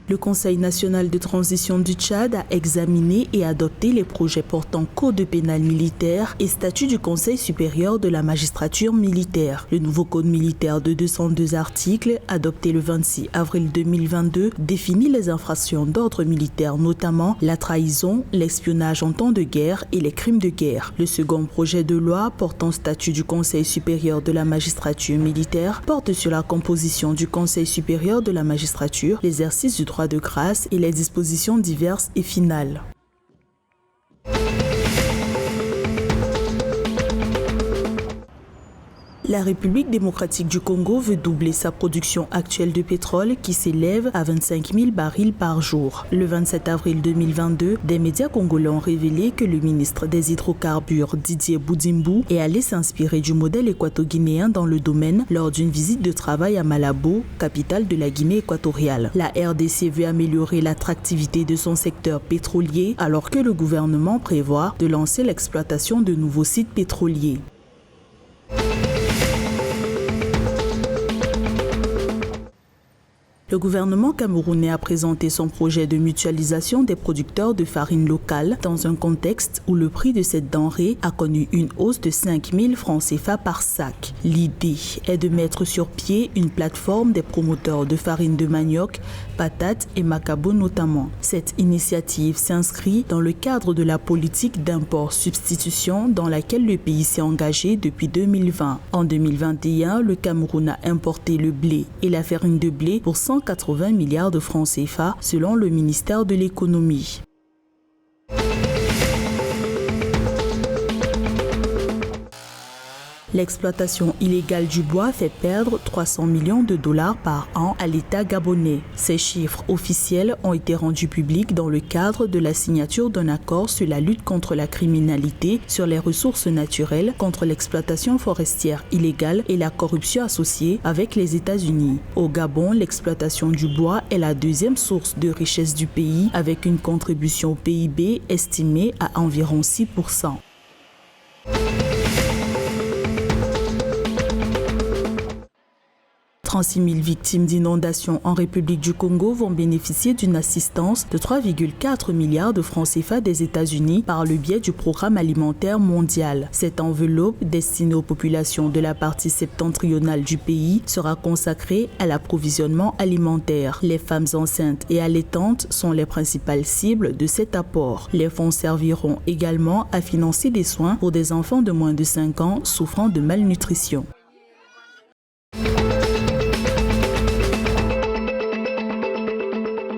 Le Conseil national de transition du Tchad a examiné et adopté les projets portant code pénal militaire et statut du Conseil supérieur de la magistrature militaire. Le nouveau code militaire de 202 articles, adopté le 26 avril 2022, définit les infractions d'ordre militaire, notamment la trahison, l'espionnage en temps de guerre et les crimes de guerre. Le second projet de loi portant statut du Conseil supérieur de la magistrature militaire porte sur la composition du Conseil supérieur de la magistrature, l'exercice du droit de grâce et les dispositions diverses et finales. La République démocratique du Congo veut doubler sa production actuelle de pétrole qui s'élève à 25 000 barils par jour. Le 27 avril 2022, des médias congolais ont révélé que le ministre des Hydrocarbures, Didier Boudimbu, est allé s'inspirer du modèle équato-guinéen dans le domaine lors d'une visite de travail à Malabo, capitale de la Guinée équatoriale. La RDC veut améliorer l'attractivité de son secteur pétrolier alors que le gouvernement prévoit de lancer l'exploitation de nouveaux sites pétroliers. Le gouvernement camerounais a présenté son projet de mutualisation des producteurs de farine locale dans un contexte où le prix de cette denrée a connu une hausse de 5 000 francs CFA par sac. L'idée est de mettre sur pied une plateforme des promoteurs de farine de manioc, patates et macabo notamment. Cette initiative s'inscrit dans le cadre de la politique d'import-substitution dans laquelle le pays s'est engagé depuis 2020. En 2021, le Cameroun a importé le blé et la farine de blé pour 180 milliards de francs CFA selon le ministère de l'économie. L'exploitation illégale du bois fait perdre 300 millions de dollars par an à l'État gabonais. Ces chiffres officiels ont été rendus publics dans le cadre de la signature d'un accord sur la lutte contre la criminalité, sur les ressources naturelles, contre l'exploitation forestière illégale et la corruption associée avec les États-Unis. Au Gabon, l'exploitation du bois est la deuxième source de richesse du pays avec une contribution au PIB estimée à environ 6%. 36 000 victimes d'inondations en République du Congo vont bénéficier d'une assistance de 3,4 milliards de francs CFA des États-Unis par le biais du Programme alimentaire mondial. Cette enveloppe, destinée aux populations de la partie septentrionale du pays, sera consacrée à l'approvisionnement alimentaire. Les femmes enceintes et allaitantes sont les principales cibles de cet apport. Les fonds serviront également à financer des soins pour des enfants de moins de 5 ans souffrant de malnutrition.